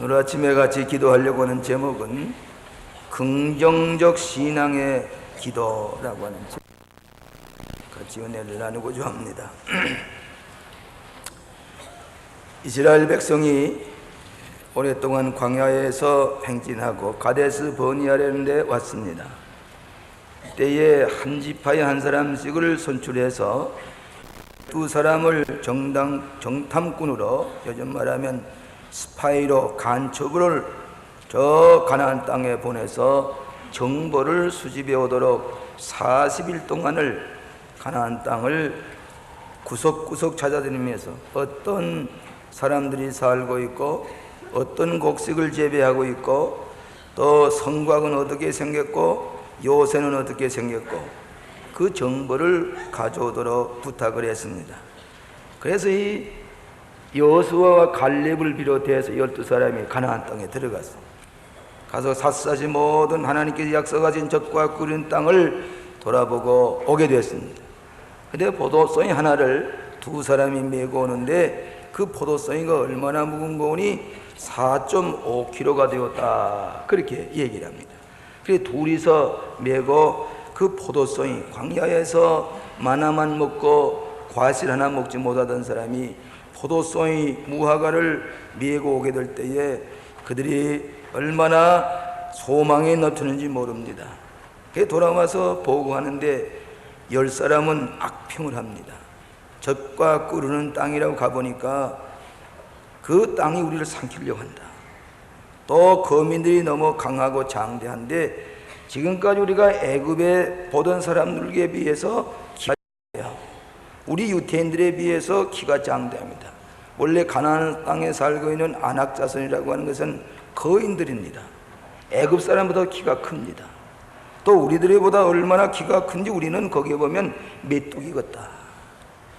오늘 아침에 같이 기도하려고 하는 제목은 긍정적 신앙의 기도라고 하는 제목, 같이 은혜를 나누고자 합니다. 이스라엘 백성이 오랫동안 광야에서 행진하고 가데스 버니아라는 데 왔습니다. 때에 한 지파의 한 사람씩을 선출해서 두 사람을 정탐꾼으로, 요즘 말하면 스파이로, 간첩을 저 가나안 땅에 보내서 정보를 수집해 오도록 40일 동안을 가나안 땅을 구석구석 찾아다니면서 어떤 사람들이 살고 있고 어떤 곡식을 재배하고 있고 또 성곽은 어떻게 생겼고 요새는 어떻게 생겼고 그 정보를 가져오도록 부탁을 했습니다. 그래서 이 여호수아와 갈렙을 비롯해서 12사람이 가나안 땅에 들어갔습니다. 가서 샅샅이 모든 하나님께서 약속하신 젖과 꿀인 땅을 돌아보고 오게 됐습니다. 근데 포도송이 하나를 두 사람이 메고 오는데 그 포도송이가 얼마나 무거운 거니 4.5kg가 되었다, 그렇게 얘기를 합니다. 그래서 둘이서 메고 그 포도송이, 광야에서 마나만 먹고 과실 하나 먹지 못하던 사람이 포도송이 무화과를 메고 오게 될 때에 그들이 얼마나 소망에 넘치는지 모릅니다. 그래서 돌아와서 보고하는데 10사람은 악평을 합니다. 젖과 꿀르는 땅이라고 가보니까 그 땅이 우리를 삼키려고 한다. 또 거민들이 너무 강하고 장대한데 지금까지 우리가 애굽에 보던 사람들에 비해서 키가 작아요. 우리 유태인들에 비해서 키가 장대합니다. 원래 가나안 땅에 살고 있는 안악자손이라고 하는 것은 거인들입니다. 애굽 사람보다 키가 큽니다. 또 우리들보다 얼마나 키가 큰지 우리는 거기에 보면 메뚜기 같다.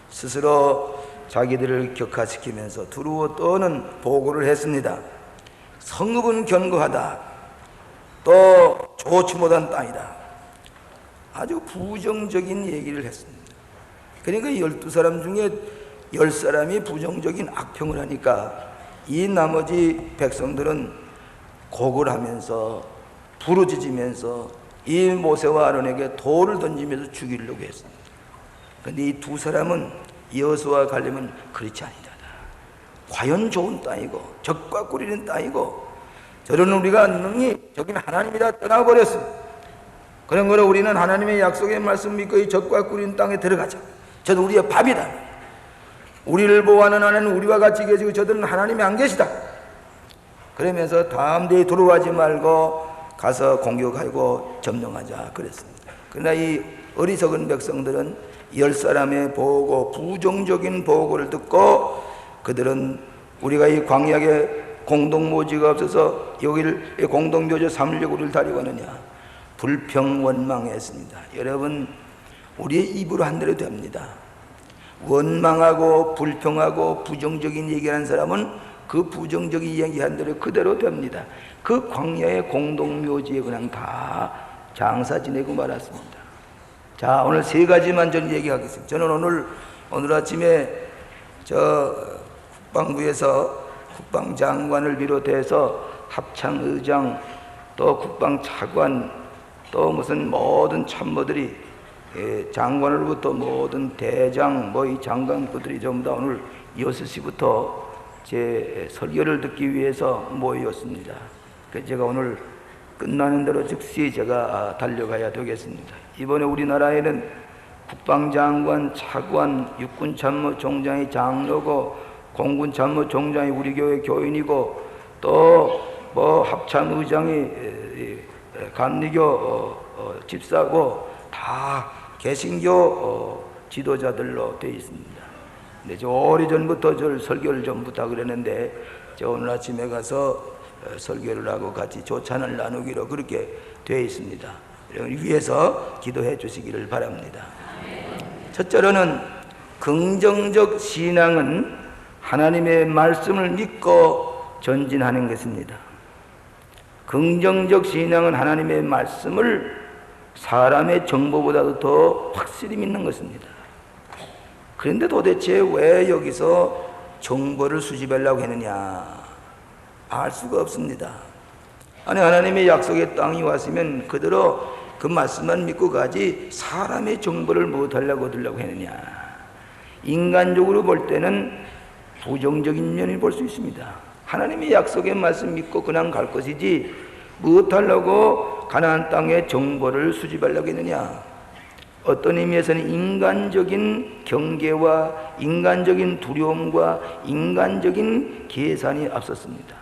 스스로 자기들을 격하시키면서 두루워 떠는 보고를 했습니다. 성읍은 견고하다. 또 좋지 못한 땅이다. 아주 부정적인 얘기를 했습니다. 그러니까 12사람 중에 10사람이 부정적인 악평을 하니까 이 나머지 백성들은 곡을 하면서 부르짖으면서 이 모세와 아론에게 돌을 던지면서 죽이려고 했습니다. 그런데 이 두 사람은, 여호수아와 갈렙은 그렇지 아니다. 과연 좋은 땅이고 젖과 꿀이는 땅이고 저런 우리가 능히 저긴 하나님이다 떠나버렸습니다. 그런 거로 우리는 하나님의 약속의 말씀 믿고 이 젖과 꿀인 땅에 들어가자. 저도 우리의 밥이다. 우리를 보호하는 하나님은 우리와 같이 계시고 저들은 하나님이 안 계시다. 그러면서 다음 대에 들어가지 말고 가서 공격하고 점령하자 그랬습니다. 그러나 이 어리석은 백성들은 10사람의 보고, 부정적인 보고를 듣고 그들은 우리가 이 광야에 공동묘지가 없어서 여기를 공동묘지 삼으려고 우리를 다리고 하느냐, 불평원망했습니다. 여러분, 우리의 입으로 한 대로 됩니다. 원망하고 불평하고 부정적인 얘기하는 사람은 그 부정적인 얘기한 대로 그대로 됩니다. 그 광야의 공동묘지에 그냥 다 장사 지내고 말았습니다. 자, 오늘 세 가지만 전 얘기하겠습니다. 저는 오늘 아침에 국방부에서 국방장관을 비롯해서 합창의장, 또 국방차관, 또 무슨 모든 참모들이, 장관으로부터 모든 대장, 이 장관부들이 전부 다 오늘 6시부터 제 설교를 듣기 위해서 모였습니다. 그래서 제가 오늘 끝나는 대로 즉시 제가 달려가야 되겠습니다. 이번에 우리나라에는 국방장관, 차관, 육군참모총장이 장로고 공군참모총장이 우리 교회 교인이고 또 합참의장이 감리교 집사고 다 개신교 지도자들로 되어 있습니다. 근데 저 오래전부터 저를 설교를 좀 부탁을 했는데 저 오늘 아침에 가서 설교를 하고 같이 조찬을 나누기로 그렇게 되어 있습니다. 위해서 기도해 주시기를 바랍니다. 첫째로는 긍정적 신앙은 하나님의 말씀을 믿고 전진하는 것입니다. 긍정적 신앙은 하나님의 말씀을 사람의 정보보다도 더 확실히 믿는 것입니다. 그런데 도대체 왜 여기서 정보를 수집하려고 했느냐? 알 수가 없습니다. 아니, 하나님의 약속의 땅이 왔으면 그대로 그 말씀만 믿고 가지 사람의 정보를 못하려고 얻으려고 했느냐. 인간적으로 볼 때는 부정적인 면을 볼 수 있습니다. 하나님의 약속의 말씀 믿고 그냥 갈 것이지 무엇하려고 가나안 땅의 정보를 수집하려고 했느냐. 어떤 의미에서는 인간적인 경계와 인간적인 두려움과 인간적인 계산이 앞섰습니다.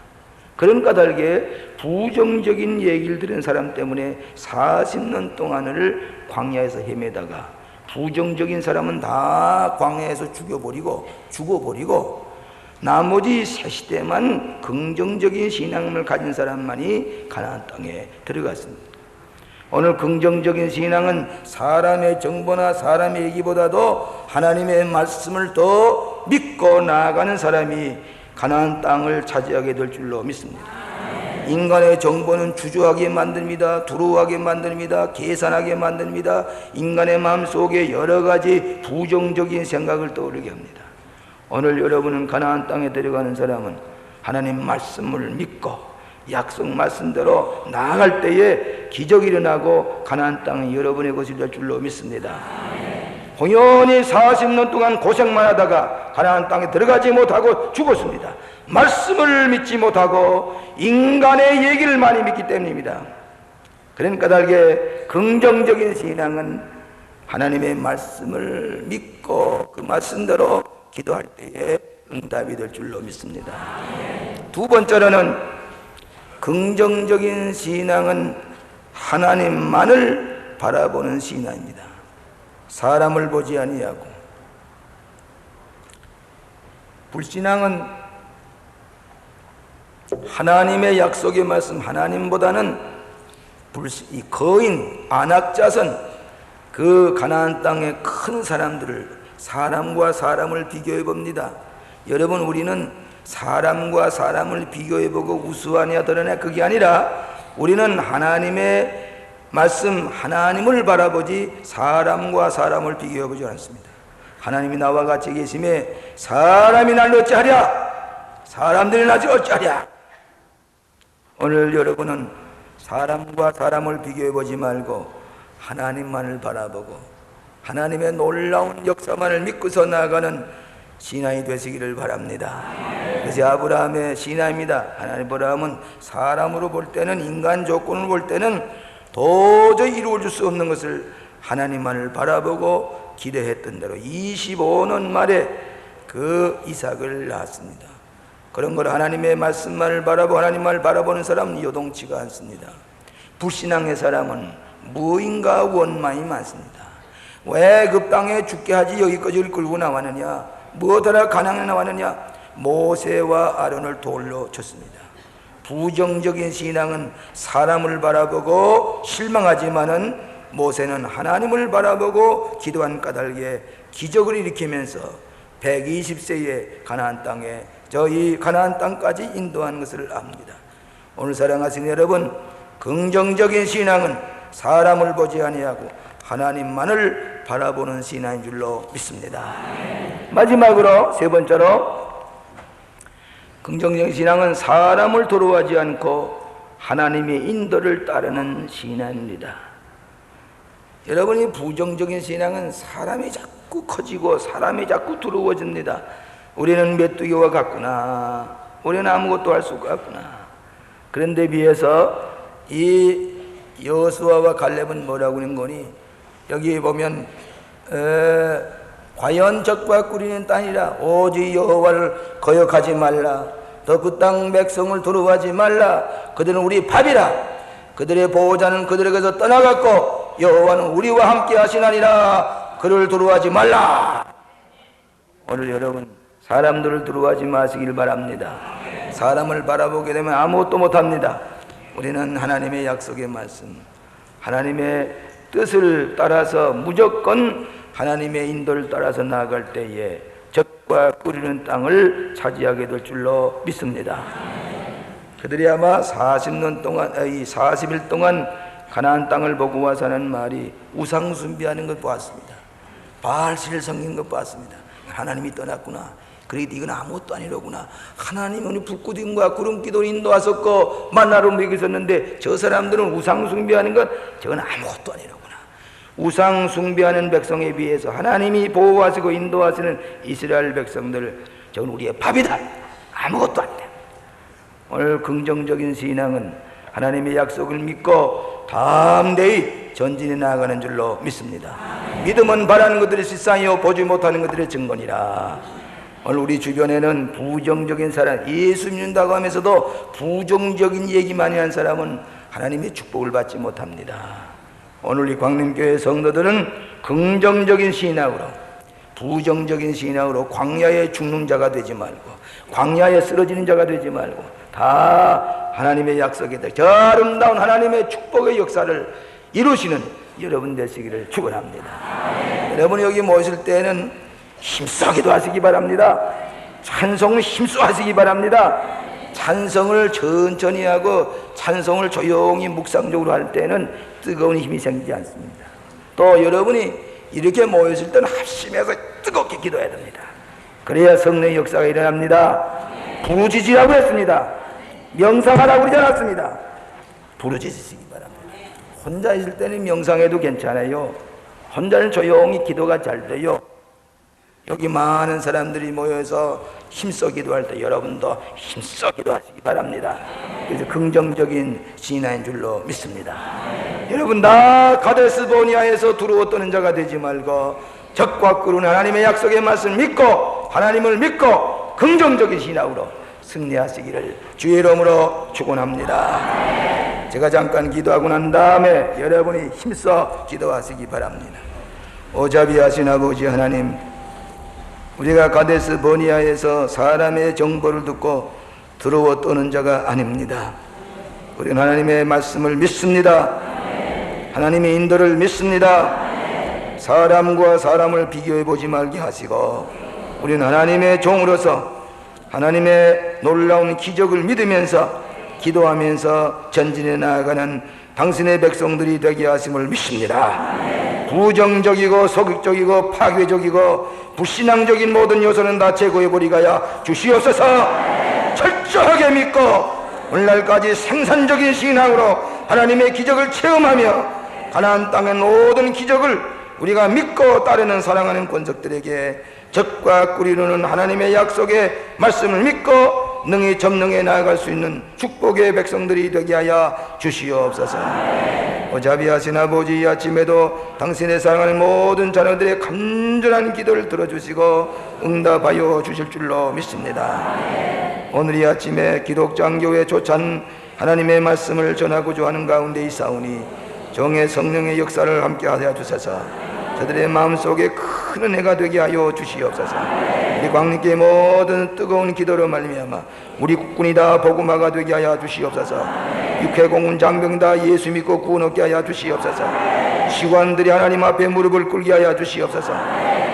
그런 까닭에 부정적인 얘기를 들은 사람 때문에 40년 동안을 광야에서 헤매다가 부정적인 사람은 다 광야에서 죽어버리고 나머지 새 시대만 긍정적인 신앙을 가진 사람만이 가나안 땅에 들어갔습니다. 오늘 긍정적인 신앙은 사람의 정보나 사람의 얘기보다도 하나님의 말씀을 더 믿고 나아가는 사람이 가나안 땅을 차지하게 될 줄로 믿습니다. 인간의 정보는 주저하게 만듭니다. 두려워하게 만듭니다. 계산하게 만듭니다. 인간의 마음속에 여러 가지 부정적인 생각을 떠오르게 합니다. 오늘 여러분은 가나안 땅에 들어가는 사람은 하나님 말씀을 믿고 약속 말씀대로 나아갈 때에 기적이 일어나고 가나안 땅이 여러분의 것이 될 줄로 믿습니다. 공연히 40년 동안 고생만 하다가 가나안 땅에 들어가지 못하고 죽었습니다. 말씀을 믿지 못하고 인간의 얘기를 많이 믿기 때문입니다. 그러니까 달게 긍정적인 신앙은 하나님의 말씀을 믿고 그 말씀대로 기도할 때에 응답이 될 줄로 믿습니다. 두 번째로는 긍정적인 신앙은 하나님만을 바라보는 신앙입니다. 사람을 보지 아니하고. 불신앙은 하나님의 약속의 말씀, 하나님보다는 이 거인, 안악자선, 그 가나안 땅의 큰 사람들을, 사람과 사람을 비교해 봅니다. 여러분, 우리는 사람과 사람을 비교해보고 우수하냐 드러내 그게 아니라 우리는 하나님의 말씀, 하나님을 바라보지 사람과 사람을 비교해보지 않습니다. 하나님이 나와 같이 계심에 사람이 날 어찌하랴, 사람들이 나를 어찌하랴. 오늘 여러분은 사람과 사람을 비교해보지 말고 하나님만을 바라보고 하나님의 놀라운 역사만을 믿고서 나아가는 신앙이 되시기를 바랍니다. 그래서 아브라함의 신앙입니다. 하나님, 아브라함은 사람으로 볼 때는, 인간 조건을 볼 때는 도저히 이루어질 수 없는 것을 하나님만을 바라보고 기대했던 대로 25년 만에 그 이삭을 낳았습니다. 그런 걸 하나님의 말씀만을 바라보고 하나님만을 바라보는 사람은 요동치가 않습니다. 불신앙의 사람은 무인과 원망이 많습니다. 왜 그 땅에 죽게 하지 여기까지 끌고 나왔느냐, 무엇하러 가나안에 나왔느냐, 모세와 아론을 돌로 쳤습니다. 부정적인 신앙은 사람을 바라보고 실망하지만은 모세는 하나님을 바라보고 기도한 까닭에 기적을 일으키면서 120세에 가나안 땅에 저희 가나안 땅까지 인도한 것을 압니다. 오늘 사랑하시는 여러분, 긍정적인 신앙은 사람을 보지 아니하고 하나님만을 바라보는 신앙인 줄로 믿습니다. 마지막으로 세 번째로, 긍정적인 신앙은 사람을 두려워하지 않고 하나님의 인도를 따르는 신앙입니다. 여러분이 부정적인 신앙은 사람이 자꾸 커지고 사람이 자꾸 두려워집니다. 우리는 메뚜기와 같구나, 우리는 아무것도 할 수가 없구나. 그런데 비해서 이 여호수아와 갈렙은 뭐라고 하는 거니, 여기 보면 과연 적과 꾸리는 땅이라 오직 여호와를 거역하지 말라, 더 그 땅 백성을 두려워하지 말라, 그들은 우리 밥이라, 그들의 보호자는 그들에게서 떠나갔고 여호와는 우리와 함께 하시나니라, 그를 두려워하지 말라. 오늘 여러분, 사람들을 두려워하지 마시길 바랍니다. 사람을 바라보게 되면 아무것도 못합니다. 우리는 하나님의 약속의 말씀, 하나님의 뜻을 따라서 무조건 하나님의 인도를 따라서 나아갈 때에 적과 꾸리는 땅을 차지하게 될 줄로 믿습니다. 그들이 아마 40년 동안, 40일 동안 가나안 땅을 보고 와서 하는 말이 우상 숭배하는 것 보았습니다. 바알신을 섬긴 것 보았습니다. 하나님이 떠났구나. 그래도 이건 아무것도 아니로구나. 하나님은 불구름과 구름기도 인도하셨고 만나로 먹이셨는데 저 사람들은 우상 숭배하는 것, 저건 아무것도 아니로구나. 우상 숭배하는 백성에 비해서 하나님이 보호하시고 인도하시는 이스라엘 백성들, 저건 우리의 밥이다. 아무것도 아니다. 오늘 긍정적인 신앙은 하나님의 약속을 믿고 담대히 전진해 나아가는 줄로 믿습니다. 믿음은 바라는 것들의 실상이요 보지 못하는 것들의 증거니라. 오늘 우리 주변에는 부정적인 사람, 예수 믿는다고 하면서도 부정적인 얘기만 한 사람은 하나님의 축복을 받지 못합니다. 오늘 우리 광림교회 성도들은 긍정적인 신앙으로, 부정적인 신앙으로 광야에 죽는 자가 되지 말고, 광야에 쓰러지는 자가 되지 말고, 다 하나님의 약속에 저 아름다운 하나님의 축복의 역사를 이루시는 여러분 되시기를 축원합니다. 여러분 여기 모실 때는 힘써 기도하시기 바랍니다. 찬송을 힘써 하시기 바랍니다. 찬송을 천천히 하고 찬송을 조용히 묵상적으로 할 때는 뜨거운 힘이 생기지 않습니다. 또 여러분이 이렇게 모였을 때는 합심해서 뜨겁게 기도해야 됩니다. 그래야 성령의 역사가 일어납니다. 부르짖으라고 했습니다. 명상하라고 그러지 않았습니다. 부르짖으시기 바랍니다. 혼자 있을 때는 명상해도 괜찮아요. 혼자는 조용히 기도가 잘 돼요. 여기 많은 사람들이 모여서 힘써 기도할 때 여러분도 힘써 기도하시기 바랍니다. 그래서 긍정적인 신앙인 줄로 믿습니다. 여러분 다 가데스 보니아에서 두려워 떠는 자가 되지 말고 적과 꿀은 하나님의 약속의 말씀을 믿고 하나님을 믿고 긍정적인 신앙으로 승리하시기를 주의 이름으로 축원합니다. 제가 잠깐 기도하고 난 다음에 여러분이 힘써 기도하시기 바랍니다. 오자비하신 아버지 하나님, 우리가 가데스 버니아에서 사람의 정보를 듣고 두려워 떠는 자가 아닙니다. 우리는 하나님의 말씀을 믿습니다. 하나님의 인도를 믿습니다. 사람과 사람을 비교해 보지 말게 하시고 우리는 하나님의 종으로서 하나님의 놀라운 기적을 믿으면서 기도하면서 전진해 나아가는 당신의 백성들이 되게 하심을 믿습니다. 부정적이고 소극적이고 파괴적이고 불신앙적인 모든 요소는 다 제거해버리게 하여 주시옵소서. 철저하게 믿고 오늘날까지 생산적인 신앙으로 하나님의 기적을 체험하며 가나안 땅의 모든 기적을 우리가 믿고 따르는 사랑하는 권속들에게 적과 꿀이루는 하나님의 약속의 말씀을 믿고 능히 점능해 나아갈 수 있는 축복의 백성들이 되게 하여 주시옵소서. 오자비하신 아버지, 이 아침에도 당신의 사랑하는 모든 자녀들의 간절한 기도를 들어주시고 응답하여 주실 줄로 믿습니다. 오늘 이 아침에 기독장교회 조찬 하나님의 말씀을 전하고자 하는 가운데 있사오니 정의 성령의 역사를 함께 하여 주소서. 저들의 마음속에 큰 은혜가 되게 하여 주시옵소서. 우리 광림교회 모든 뜨거운 기도로 말미암아 우리 국군이 다 복음화가 되게 하여 주시옵소서. 육해공군 장병 다 예수 믿고 구원 얻게 하여 주시옵소서. 시관들이 하나님 앞에 무릎을 꿇게 하여 주시옵소서.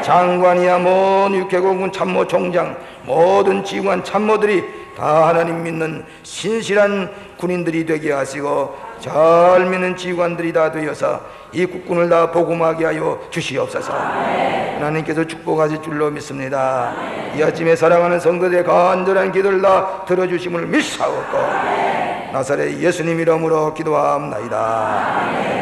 장관이야 모든 육해공군 참모 총장 모든 지휘관 참모들이 다 하나님 믿는 신실한 군인들이 되게 하시고 잘 믿는 지휘관들이 다 되어서 이 국군을 다 복음하게 하여 주시옵소서. 하나님께서 축복하실 줄로 믿습니다. 이 아침에 사랑하는 성도들의 간절한 기도를 다 들어주심을 믿사옵고 나사렛 예수님 이름으로 기도합나이다.